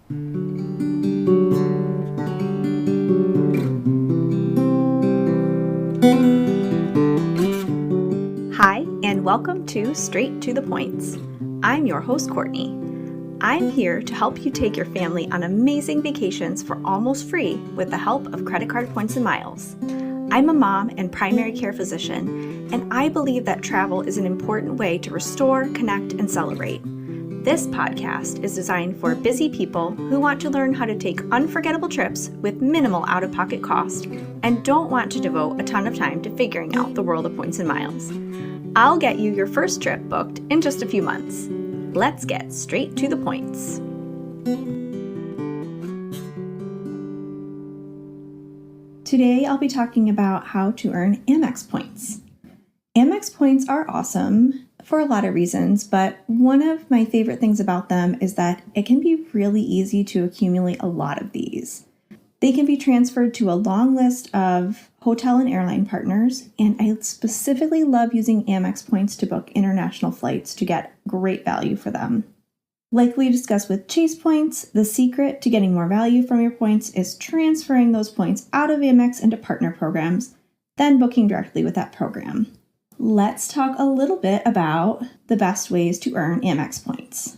Hi, and welcome to Straight to the Points. I'm your host, Courtney. I'm here to help you take your family on amazing vacations for almost free with the help of credit card points and miles. I'm a mom and primary care physician, and I believe that travel is an important way to restore, connect, and celebrate. This podcast is designed for busy people who want to learn how to take unforgettable trips with minimal out-of-pocket cost and don't want to devote a ton of time to figuring out the world of points and miles. I'll get you your first trip booked in just a few months. Let's get straight to the points. Today I'll be talking about how to earn Amex points. Amex points are awesome for a lot of reasons, but one of my favorite things about them is that it can be really easy to accumulate a lot of these. They can be transferred to a long list of hotel and airline partners, and I specifically love using Amex points to book international flights to get great value for them. Like we discussed with Chase points, the secret to getting more value from your points is transferring those points out of Amex into partner programs, then booking directly with that program. Let's talk a little bit about the best ways to earn Amex points.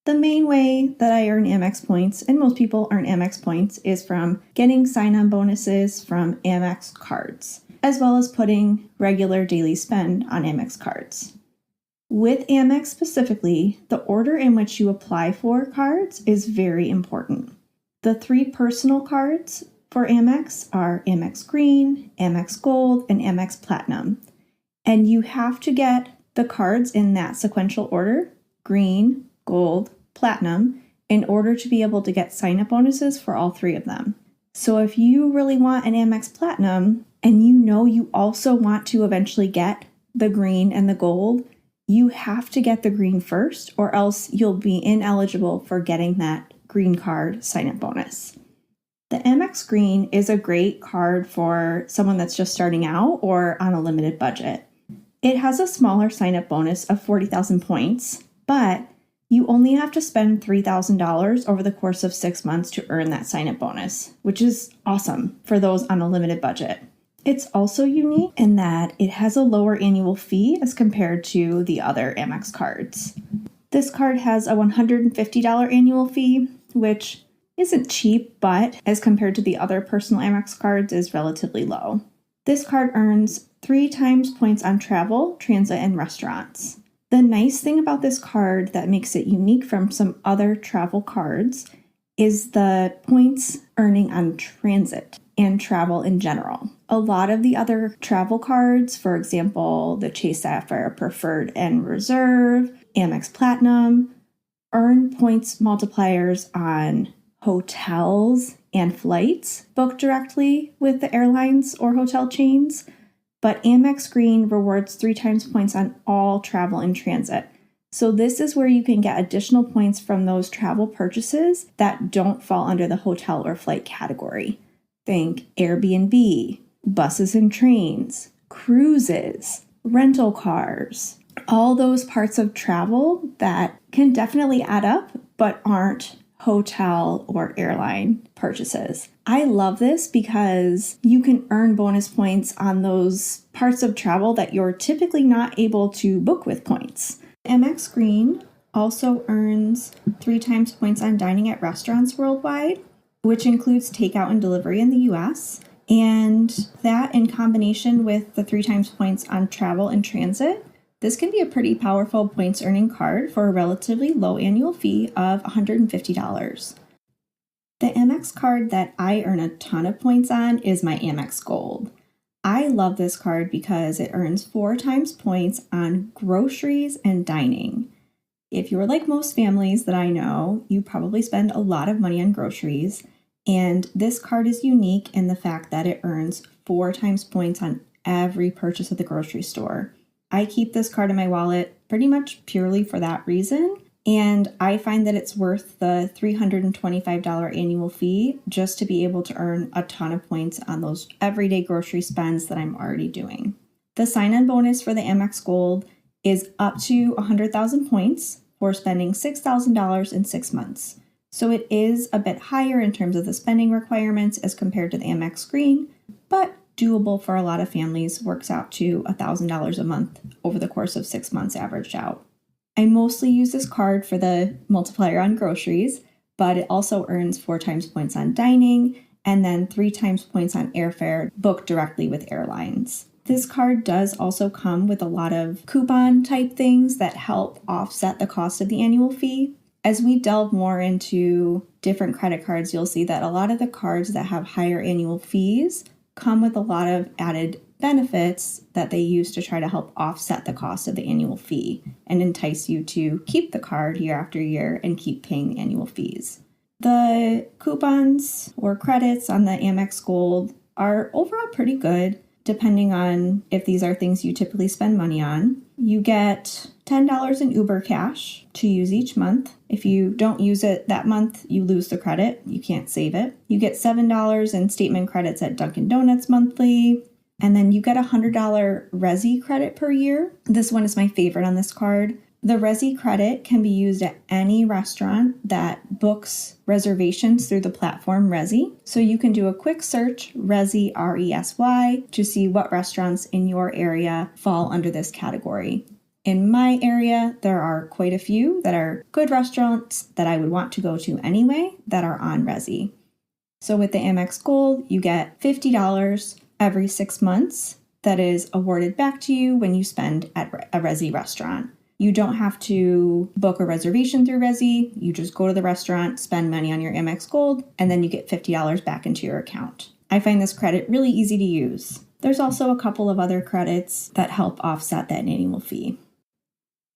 The main way that I earn Amex points, and most people earn Amex points, is from getting sign-on bonuses from Amex cards, as well as putting regular daily spend on Amex cards. With Amex specifically, the order in which you apply for cards is very important. The 3 personal cards for Amex are Amex Green, Amex Gold, and Amex Platinum. And you have to get the cards in that sequential order, green, gold, platinum, in order to be able to get sign-up bonuses for all 3 of them. So if you really want an Amex Platinum, and you know you also want to eventually get the green and the gold, you have to get the green first, or else you'll be ineligible for getting that green card sign-up bonus. The Amex Green is a great card for someone that's just starting out or on a limited budget. It has a smaller sign-up bonus of 40,000 points, but you only have to spend $3,000 over the course of 6 months to earn that sign-up bonus, which is awesome for those on a limited budget. It's also unique in that it has a lower annual fee as compared to the other Amex cards. This card has a $150 annual fee, which isn't cheap, but as compared to the other personal Amex cards is relatively low. This card earns 3 times points on travel, transit, and restaurants. The nice thing about this card that makes it unique from some other travel cards is the points earning on transit and travel in general. A lot of the other travel cards, for example, the Chase Sapphire Preferred and Reserve, Amex Platinum, earn points multipliers on hotels and flights booked directly with the airlines or hotel chains. But Amex Green rewards 3 times points on all travel and transit. So this is where you can get additional points from those travel purchases that don't fall under the hotel or flight category. Think Airbnb, buses and trains, cruises, rental cars, all those parts of travel that can definitely add up but aren't hotel or airline purchases. I love this because you can earn bonus points on those parts of travel that you're typically not able to book with points. Amex Green also earns 3 times points on dining at restaurants worldwide, which includes takeout and delivery in the US. And that in combination with the 3 times points on travel and transit, this can be a pretty powerful points earning card for a relatively low annual fee of $150. The Amex card that I earn a ton of points on is my Amex Gold. I love this card because it earns 4 times points on groceries and dining. If you're like most families that I know, you probably spend a lot of money on groceries, and this card is unique in the fact that it earns 4 times points on every purchase at the grocery store. I keep this card in my wallet pretty much purely for that reason, and I find that it's worth the $325 annual fee just to be able to earn a ton of points on those everyday grocery spends that I'm already doing. The sign-on bonus for the Amex Gold is up to 100,000 points for spending $6,000 in 6 months. So it is a bit higher in terms of the spending requirements as compared to the Amex Green, but doable for a lot of families, works out to $1,000 a month over the course of 6 months averaged out. I mostly use this card for the multiplier on groceries, but it also earns 4 times points on dining and then 3 times points on airfare booked directly with airlines. This card does also come with a lot of coupon type things that help offset the cost of the annual fee. As we delve more into different credit cards, you'll see that a lot of the cards that have higher annual fees come with a lot of added benefits that they use to try to help offset the cost of the annual fee and entice you to keep the card year after year and keep paying the annual fees. The coupons or credits on the Amex Gold are overall pretty good, depending on if these are things you typically spend money on. You get $10 in Uber cash to use each month. If you don't use it that month, you lose the credit. You can't save it. You get $7 in statement credits at Dunkin' Donuts monthly. And then you get a $100 Resi credit per year. This one is my favorite on this card. The Resi credit can be used at any restaurant that books reservations through the platform Resi. So you can do a quick search, Resi, R-E-S-Y, to see what restaurants in your area fall under this category. In my area, there are quite a few that are good restaurants that I would want to go to anyway that are on Resi. So with the Amex Gold, you get $50 every 6 months that is awarded back to you when you spend at a Resi restaurant. You don't have to book a reservation through Resi. You just go to the restaurant, spend money on your Amex Gold, and then you get $50 back into your account. I find this credit really easy to use. There's also a couple of other credits that help offset that annual fee.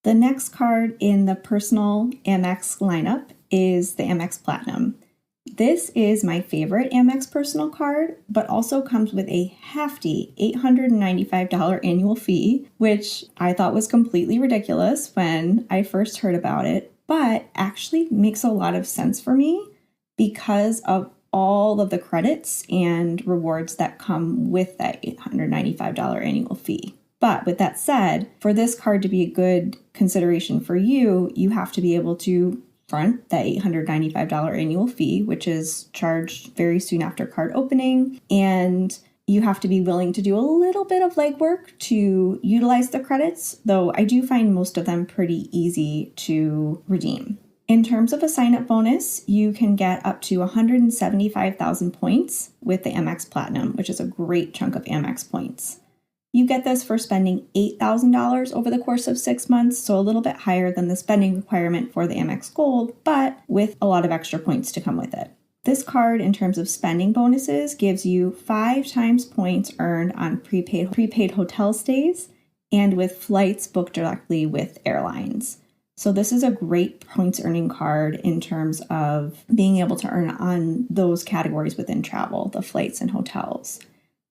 The next card in the personal Amex lineup is the Amex Platinum. This is my favorite Amex personal card, but also comes with a hefty $895 annual fee, which I thought was completely ridiculous when I first heard about it, but actually makes a lot of sense for me because of all of the credits and rewards that come with that $895 annual fee. But with that said, for this card to be a good consideration for you, you have to be able to front that $895 annual fee, which is charged very soon after card opening. And you have to be willing to do a little bit of legwork to utilize the credits, though I do find most of them pretty easy to redeem. In terms of a sign-up bonus, you can get up to 175,000 points with the Amex Platinum, which is a great chunk of Amex points. You get this for spending $8,000 over the course of 6 months, so a little bit higher than the spending requirement for the Amex Gold, but with a lot of extra points to come with it. This card, in terms of spending bonuses, gives you 5 times points earned on prepaid hotel stays and with flights booked directly with airlines. So this is a great points earning card in terms of being able to earn on those categories within travel, the flights and hotels.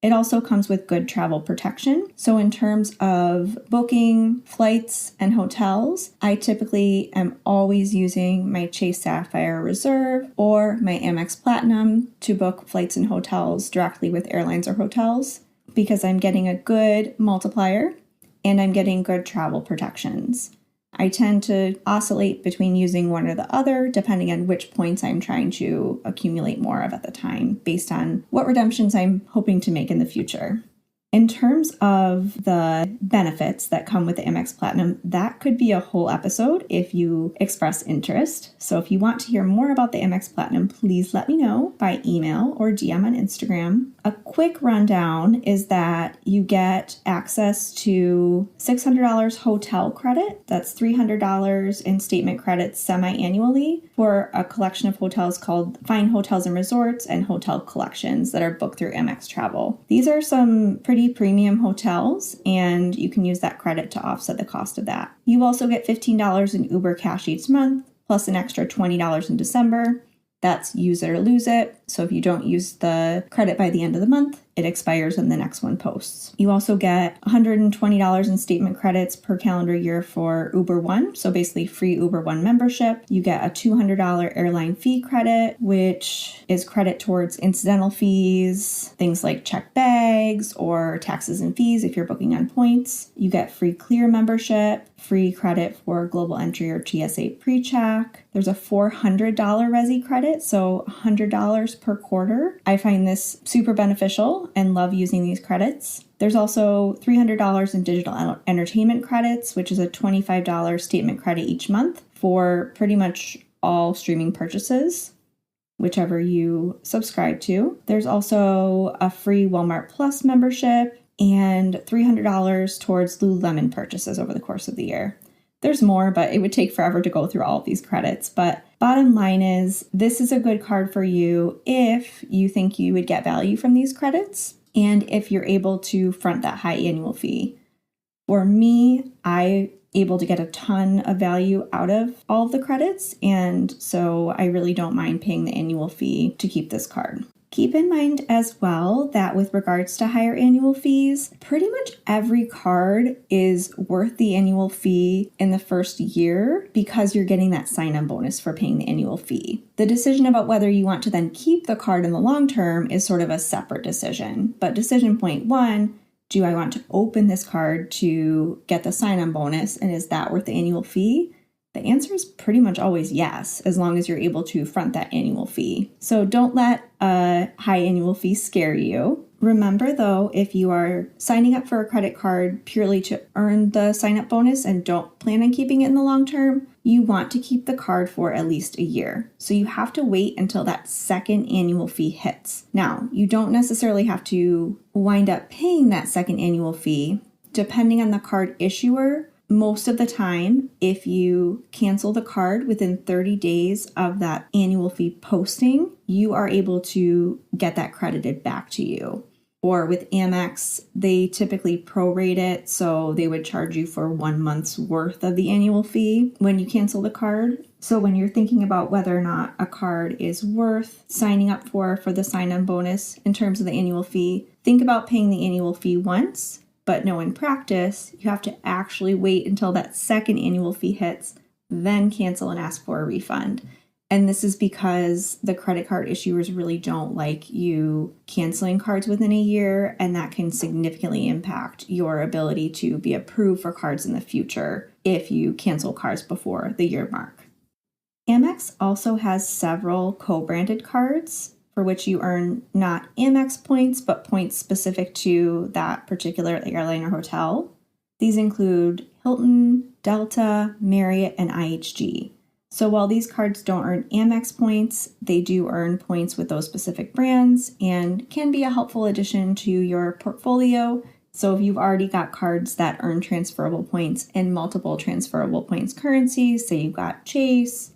It also comes with good travel protection. So in terms of booking flights and hotels, I typically am always using my Chase Sapphire Reserve or my Amex Platinum to book flights and hotels directly with airlines or hotels because I'm getting a good multiplier and I'm getting good travel protections. I tend to oscillate between using one or the other, depending on which points I'm trying to accumulate more of at the time, based on what redemptions I'm hoping to make in the future. In terms of the benefits that come with the Amex Platinum, that could be a whole episode if you express interest. So if you want to hear more about the Amex Platinum, please let me know by email or DM on Instagram. A quick rundown is that you get access to $600 hotel credit. That's $300 in statement credits semi-annually for a collection of hotels called Fine Hotels and Resorts and Hotel Collections that are booked through Amex Travel. These are some pretty premium hotels, and you can use that credit to offset the cost of that. You also get $15 in Uber cash each month, plus an extra $20 in December. That's use it or lose it. So if you don't use the credit by the end of the month, it expires when the next one posts. You also get $120 in statement credits per calendar year for Uber One, so basically free Uber One membership. You get a $200 airline fee credit, which is credit towards incidental fees, things like checked bags or taxes and fees if you're booking on points. You get free Clear membership, free credit for global entry or TSA pre-check. There's a $400 Resi credit, so $100 per quarter. I find this super beneficial and love using these credits. There's also $300 in digital entertainment credits, which is a $25 statement credit each month for pretty much all streaming purchases, whichever you subscribe to. There's also a free Walmart Plus membership and $300 towards Lululemon purchases over the course of the year. There's more, but it would take forever to go through all of these credits. But bottom line is, this is a good card for you if you think you would get value from these credits and if you're able to front that high annual fee. For me, I'm able to get a ton of value out of all of the credits, and so I really don't mind paying the annual fee to keep this card. Keep in mind as well that with regards to higher annual fees, pretty much every card is worth the annual fee in the first year because you're getting that sign-on bonus for paying the annual fee. The decision about whether you want to then keep the card in the long term is sort of a separate decision. But decision point one, do I want to open this card to get the sign-on bonus, and is that worth the annual fee? The answer is pretty much always yes, as long as you're able to front that annual fee. So don't let a high annual fee scare you. Remember though, if you are signing up for a credit card purely to earn the sign-up bonus and don't plan on keeping it in the long term, you want to keep the card for at least a year. So you have to wait until that second annual fee hits. Now, you don't necessarily have to wind up paying that second annual fee. Depending on the card issuer, most of the time, if you cancel the card within 30 days of that annual fee posting, you are able to get that credited back to you. Or with Amex, they typically prorate it, so they would charge you for 1 month's worth of the annual fee when you cancel the card. So when you're thinking about whether or not a card is worth signing up for the sign-on bonus in terms of the annual fee, think about paying the annual fee once. But no, in practice, you have to actually wait until that second annual fee hits, then cancel and ask for a refund. And this is because the credit card issuers really don't like you canceling cards within a year, and that can significantly impact your ability to be approved for cards in the future if you cancel cards before the year mark. Amex also has several co-branded cards for which you earn not Amex points, but points specific to that particular airline or hotel. These include Hilton, Delta, Marriott, and IHG. So while these cards don't earn Amex points, they do earn points with those specific brands and can be a helpful addition to your portfolio. So if you've already got cards that earn transferable points in multiple transferable points currencies, say you've got Chase,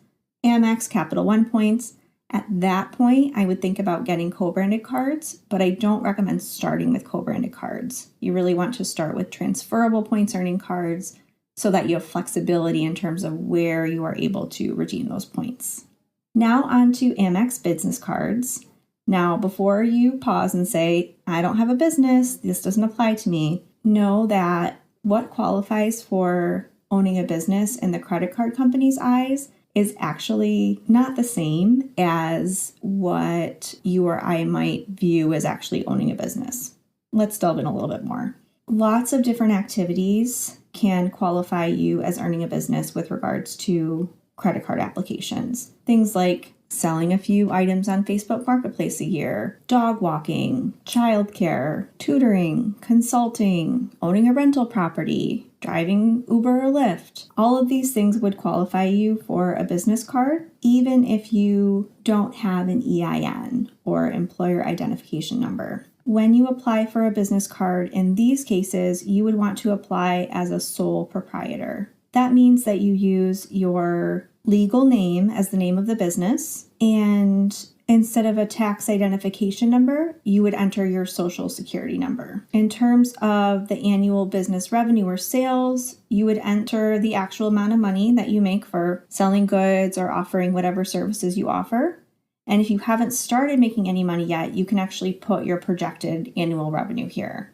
Amex, Capital One points, at that point, I would think about getting co-branded cards, but I don't recommend starting with co-branded cards. You really want to start with transferable points earning cards so that you have flexibility in terms of where you are able to redeem those points. Now on to Amex business cards. Now, before you pause and say, I don't have a business, this doesn't apply to me, know that what qualifies for owning a business in the credit card company's eyes is actually not the same as what you or I might view as actually owning a business. Let's delve in a little bit more. Lots of different activities can qualify you as earning a business with regards to credit card applications. Things like selling a few items on Facebook Marketplace a year, dog walking, childcare, tutoring, consulting, owning a rental property, driving Uber or Lyft. All of these things would qualify you for a business card, even if you don't have an EIN or employer identification number. When you apply for a business card, in these cases, you would want to apply as a sole proprietor. That means that you use your legal name as the name of the business, and instead of a tax identification number, you would enter your social security number. In terms of the annual business revenue or sales, you would enter the actual amount of money that you make for selling goods or offering whatever services you offer. And if you haven't started making any money yet, you can actually put your projected annual revenue here.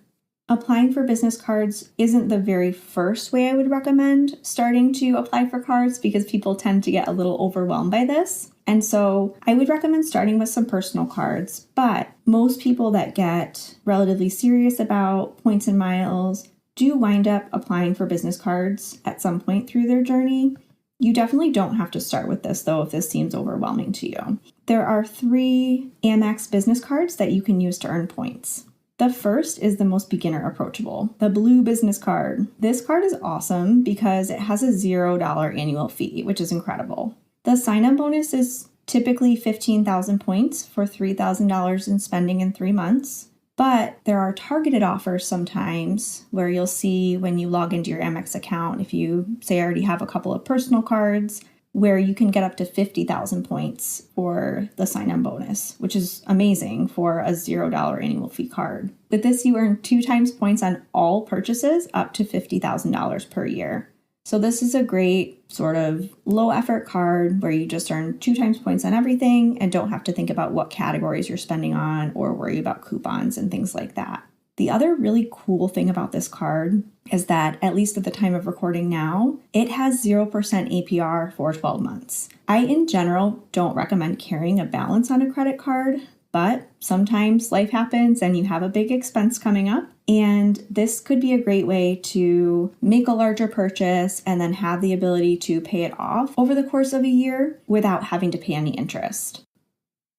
Applying for business cards isn't the very first way I would recommend starting to apply for cards because people tend to get a little overwhelmed by this. And so I would recommend starting with some personal cards, but most people that get relatively serious about points and miles do wind up applying for business cards at some point through their journey. You definitely don't have to start with this, though, if this seems overwhelming to you. There are 3 Amex business cards that you can use to earn points. The first is the most beginner approachable, the blue business card. This card is awesome because it has a $0 annual fee, which is incredible. The sign-up bonus is typically 15,000 points for $3,000 in spending in 3 months. But there are targeted offers sometimes where you'll see when you log into your Amex account, if you say already have a couple of personal cards, where you can get up to 50,000 points for the sign-on bonus, which is amazing for a $0 annual fee card. With this, you earn 2 times points on all purchases up to $50,000 per year. So this is a great sort of low-effort card where you just earn 2 times points on everything and don't have to think about what categories you're spending on or worry about coupons and things like that. The other really cool thing about this card is that, at least at the time of recording now, it has 0% APR for 12 months. I, in general, don't recommend carrying a balance on a credit card, but sometimes life happens and you have a big expense coming up. And this could be a great way to make a larger purchase and then have the ability to pay it off over the course of a year without having to pay any interest.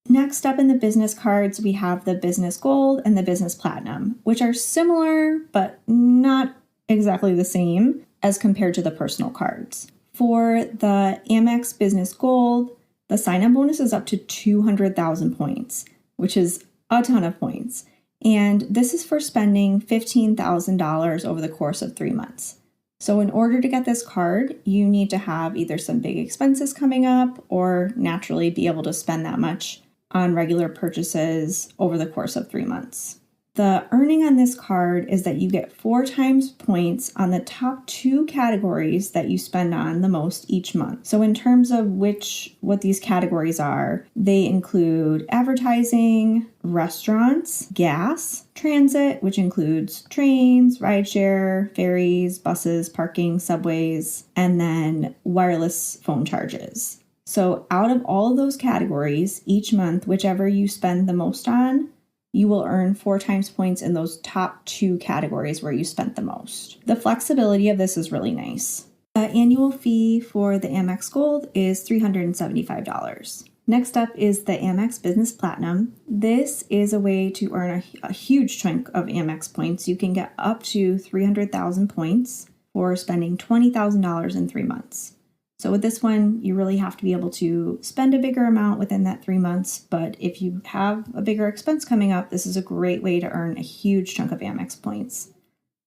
Next up in the business cards, we have the Business Gold and the Business Platinum, which are similar but not exactly the same as compared to the personal cards. For the Amex Business Gold, the sign-up bonus is up to 200,000 points, which is a ton of points. And this is for spending $15,000 over the course of 3 months. So in order to get this card, you need to have either some big expenses coming up or naturally be able to spend that much on regular purchases over the course of 3 months. The earning on this card is that you get 4 times points on the top 2 categories that you spend on the most each month. So in terms of what these categories are, they include advertising, restaurants, gas, transit, which includes trains, rideshare, ferries, buses, parking, subways, and then wireless phone charges. So out of all of those categories, each month, whichever you spend the most on, you will earn 4 times points in those top 2 categories where you spent the most. The flexibility of this is really nice. The annual fee for the Amex Gold is $375. Next up is the Amex Business Platinum. This is a way to earn a huge chunk of Amex points. You can get up to 300,000 points for spending $20,000 in 3 months. So with this one, you really have to be able to spend a bigger amount within that 3 months. But if you have a bigger expense coming up, this is a great way to earn a huge chunk of Amex points.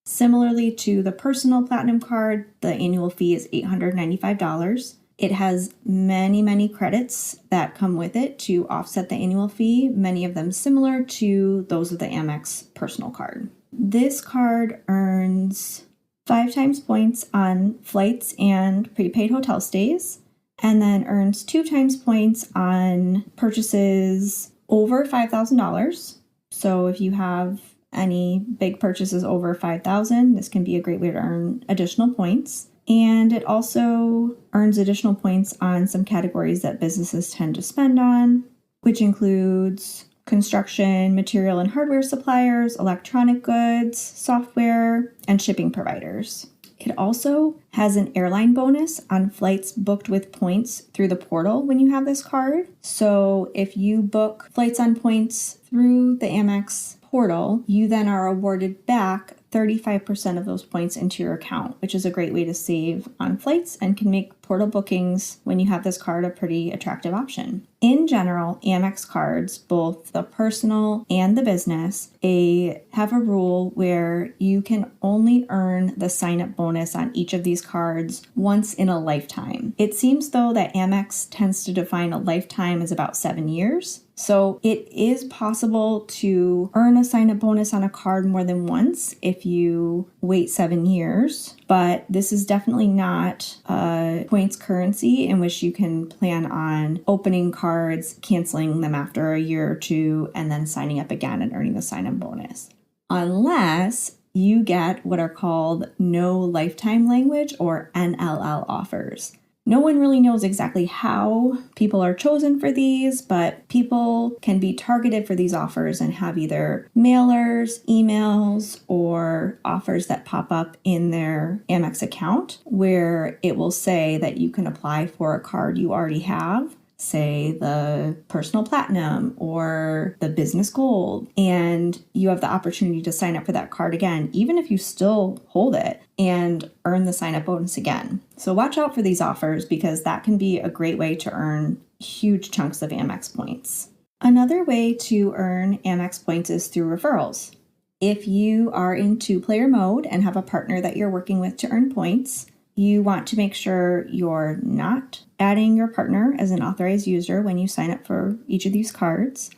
Similarly to the personal platinum card, the annual fee is $895. It has many, many credits that come with it to offset the annual fee, many of them similar to those of the Amex personal card. This card earns 5 times points on flights and prepaid hotel stays, and then earns 2 times points on purchases over $5,000. So if you have any big purchases over $5,000, this can be a great way to earn additional points. And it also earns additional points on some categories that businesses tend to spend on, which includes construction, material and hardware suppliers, electronic goods, software, and shipping providers. It also has an airline bonus on flights booked with points through the portal when you have this card. So if you book flights on points through the Amex portal, you then are awarded back 35% of those points into your account, which is a great way to save on flights and can make portal bookings when you have this card a pretty attractive option. In general, Amex cards, both the personal and the business, have a rule where you can only earn the sign-up bonus on each of these cards once in a lifetime. It seems though that Amex tends to define a lifetime as about 7 years. So it is possible to earn a sign-up bonus on a card more than once if you wait 7 years, but this is definitely not a points currency in which you can plan on opening cards, canceling them after a year or two, and then signing up again and earning the sign-up bonus. Unless you get what are called no lifetime language or NLL offers. No one really knows exactly how people are chosen for these, but people can be targeted for these offers and have either mailers, emails, or offers that pop up in their Amex account where it will say that you can apply for a card you already have, say the personal platinum or the business gold, and you have the opportunity to sign up for that card again, even if you still hold it, and earn the sign-up bonus again. So watch out for these offers because that can be a great way to earn huge chunks of Amex points. Another way to earn Amex points is through referrals. If you are in two-player mode and have a partner that you're working with to earn points, you want to make sure you're not adding your partner as an authorized user when you sign up for each of these cards.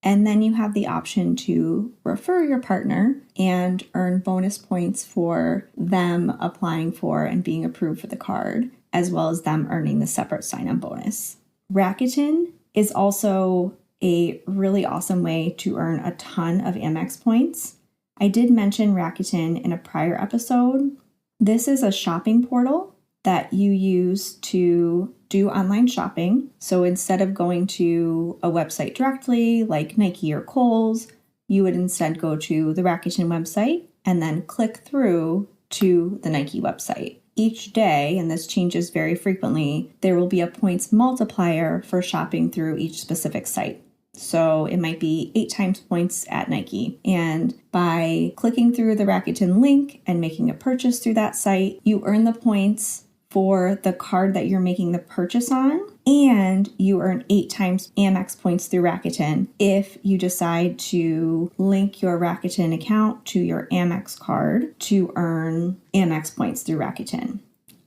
And then you have the option to refer your partner and earn bonus points for them applying for and being approved for the card, as well as them earning the separate sign-up bonus. Rakuten is also a really awesome way to earn a ton of Amex points. I did mention Rakuten in a prior episode. This is a shopping portal that you use to do online shopping. So instead of going to a website directly like Nike or Kohl's, you would instead go to the Rakuten website and then click through to the Nike website. Each day, and this changes very frequently, there will be a points multiplier for shopping through each specific site. So it might be 8 times points at Nike. And by clicking through the Rakuten link and making a purchase through that site, you earn the points for the card that you're making the purchase on, and you earn 8 times Amex points through Rakuten if you decide to link your Rakuten account to your Amex card to earn Amex points through Rakuten.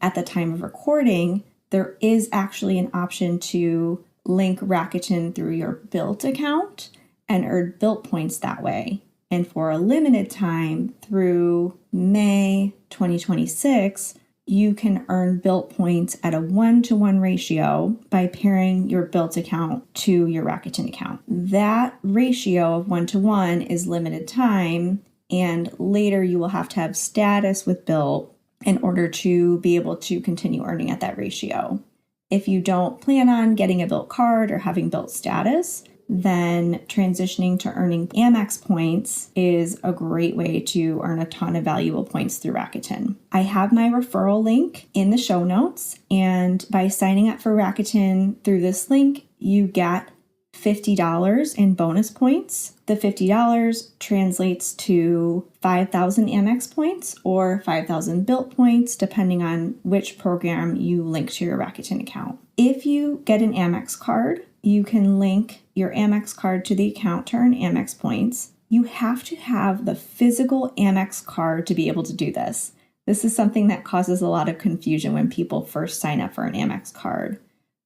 At the time of recording, there is actually an option to link Rakuten through your Bilt account and earn Bilt points that way. And for a limited time through May 2026, you can earn Bilt points at a 1-to-1 ratio by pairing your Bilt account to your Rakuten account. That ratio of 1-to-1 is limited time, and later you will have to have status with Bilt in order to be able to continue earning at that ratio. If you don't plan on getting a Bilt card or having Bilt status, then transitioning to earning Amex points is a great way to earn a ton of valuable points through Rakuten. I have my referral link in the show notes, and by signing up for Rakuten through this link, you get $50 in bonus points. The $50 translates to 5,000 Amex points or 5,000 Bilt points, depending on which program you link to your Rakuten account. If you get an Amex card, you can link your Amex card to the account to earn Amex points. You have to have the physical Amex card to be able to do this. This is something that causes a lot of confusion when people first sign up for an Amex card.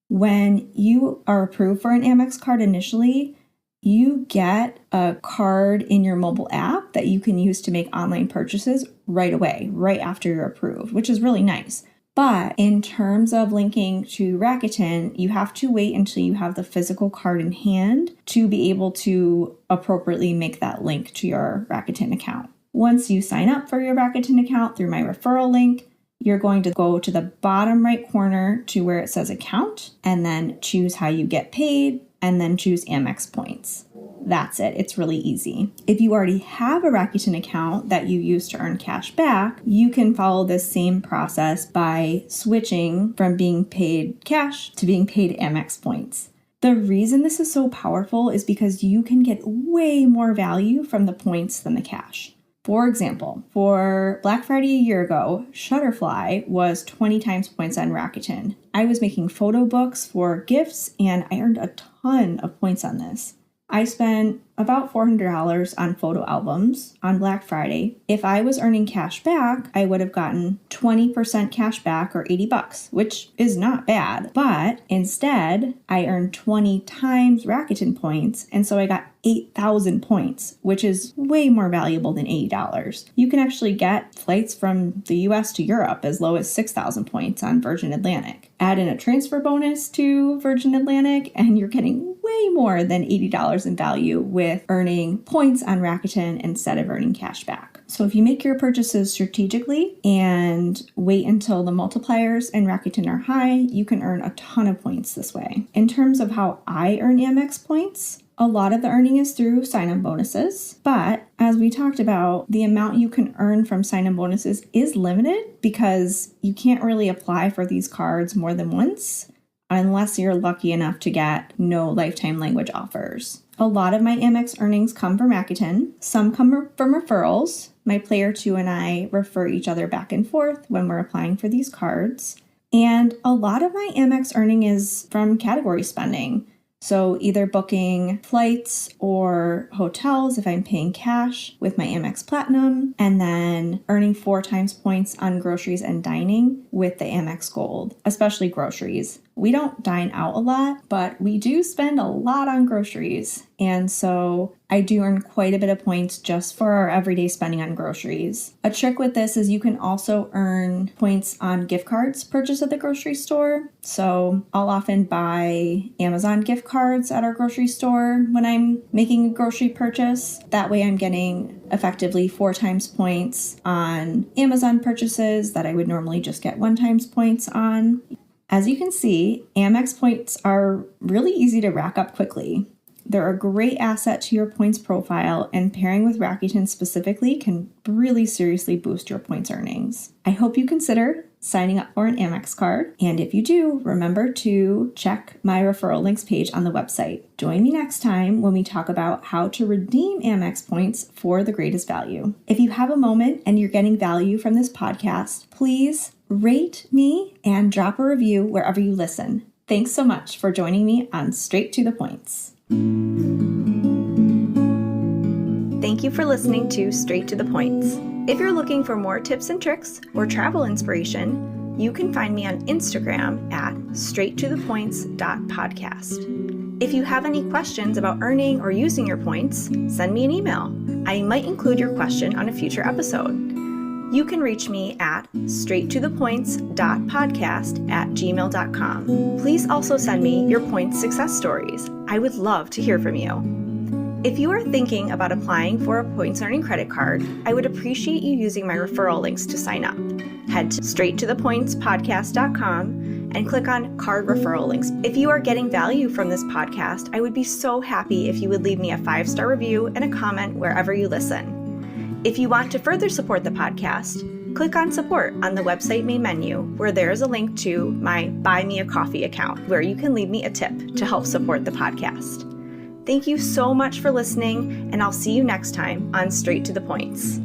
When you are approved for an Amex card initially, you get a card in your mobile app that you can use to make online purchases right away, right after you're approved, which is really nice. But in terms of linking to Rakuten, you have to wait until you have the physical card in hand to be able to appropriately make that link to your Rakuten account. Once you sign up for your Rakuten account through my referral link, you're going to go to the bottom right corner to where it says account and then choose how you get paid and then choose Amex points. That's it. It's really easy. If you already have a Rakuten account that you use to earn cash back, you can follow this same process by switching from being paid cash to being paid Amex points. The reason this is so powerful is because you can get way more value from the points than the cash. For example, for Black Friday a year ago, Shutterfly was 20 times points on Rakuten. I was making photo books for gifts and I earned a ton of points on this. I spent about $400 on photo albums on Black Friday. If I was earning cash back, I would have gotten 20% cash back or $80, which is not bad. But instead, I earned 20 times Rakuten points, and so I got 8,000 points, which is way more valuable than $80. You can actually get flights from the US to Europe as low as 6,000 points on Virgin Atlantic. Add in a transfer bonus to Virgin Atlantic, and you're getting way more than $80 in value with earning points on Rakuten instead of earning cash back. So if you make your purchases strategically and wait until the multipliers in Rakuten are high, you can earn a ton of points this way. In terms of how I earn Amex points, a lot of the earning is through sign-on bonuses, but as we talked about, the amount you can earn from sign-on bonuses is limited because you can't really apply for these cards more than once unless you're lucky enough to get no lifetime language offers. A lot of my Amex earnings come from Rakuten. Some come from referrals. My player 2 and I refer each other back and forth when we're applying for these cards. And a lot of my Amex earning is from category spending. So either booking flights or hotels if I'm paying cash with my Amex Platinum, and then earning 4 times points on groceries and dining with the Amex Gold, especially groceries. We don't dine out a lot, but we do spend a lot on groceries. And so I do earn quite a bit of points just for our everyday spending on groceries. A trick with this is you can also earn points on gift cards purchased at the grocery store. So I'll often buy Amazon gift cards at our grocery store when I'm making a grocery purchase. That way I'm getting effectively 4 times points on Amazon purchases that I would normally just get 1 times points on. As you can see, Amex points are really easy to rack up quickly. They're a great asset to your points profile, and pairing with Rakuten specifically can really seriously boost your points earnings. I hope you consider signing up for an Amex card, and if you do, remember to check my referral links page on the website. Join me next time when we talk about how to redeem Amex points for the greatest value. If you have a moment and you're getting value from this podcast, please rate me and drop a review wherever you listen. Thanks so much for joining me on Straight to the Points. Thank you for listening to Straight to the Points. If you're looking for more tips and tricks or travel inspiration, you can find me on Instagram at straighttothepoints.podcast. If you have any questions about earning or using your points, send me an email. I might include your question on a future episode. You can reach me at straighttothepoints.podcast@gmail.com. Please also send me your points success stories. I would love to hear from you. If you are thinking about applying for a points earning credit card, I would appreciate you using my referral links to sign up. Head to straighttothepointspodcast.com and click on card referral links. If you are getting value from this podcast, I would be so happy if you would leave me a 5-star review and a comment wherever you listen. If you want to further support the podcast, click on support on the website main menu, where there is a link to my Buy Me a Coffee account where you can leave me a tip to help support the podcast. Thank you so much for listening, and I'll see you next time on Straight to the Points.